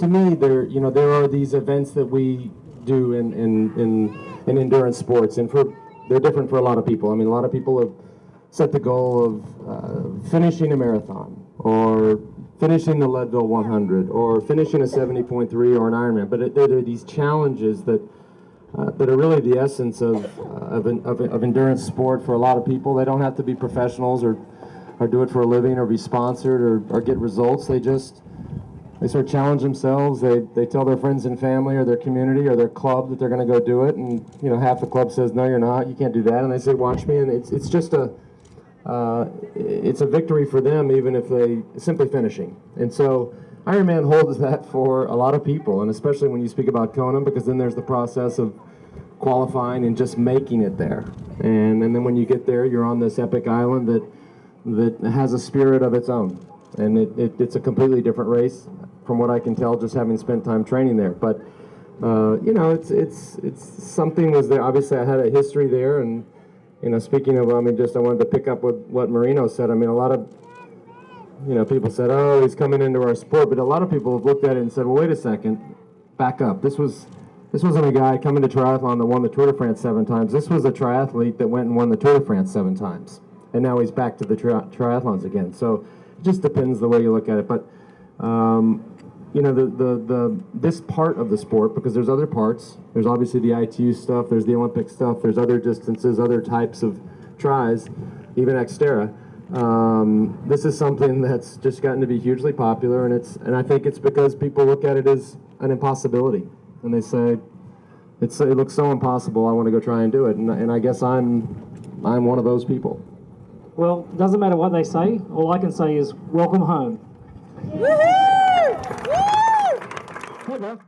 to me, there are these events that we do in endurance sports, and they're different for a lot of people. I mean, a lot of people have set the goal of finishing a marathon, or finishing the Leadville 100, or finishing a 70.3 or an Ironman. But there are these challenges that are really the essence of endurance sport for a lot of people. They don't have to be professionals or do it for a living or be sponsored or get results. They sort of challenge themselves. They tell their friends and family or their community or their club that they're going to go do it, and half the club says, no, you're not, you can't do that, and they say, watch me, and it's just it's a victory for them, even if they simply finishing. And so Ironman holds that for a lot of people, and especially when you speak about Kona, because then there's the process of qualifying and just making it there, and then when you get there, you're on this epic island that has a spirit of its own, and it's a completely different race from what I can tell, just having spent time training there. But it's something was there. Obviously, I had a history there, and speaking of, I wanted to pick up what Marino said. I mean, a lot of people said, oh, he's coming into our sport, but a lot of people have looked at it and said, well, wait a second, back up. This wasn't a guy coming to triathlon that won the Tour de France 7 times. This was a triathlete that went and won the Tour de France 7 times, and now he's back to the triathlons again. So it just depends the way you look at it. But this part of the sport, because there's other parts. There's obviously the ITU stuff. There's the Olympic stuff. There's other distances, other types of tries, even Xterra. This is something that's just gotten to be hugely popular, and I think it's because people look at it as an impossibility, and they say it looks so impossible. I want to go try and do it, and I guess I'm one of those people. Well, it doesn't matter what they say. All I can say is welcome home. Woohoo! Woo! Hey, bro.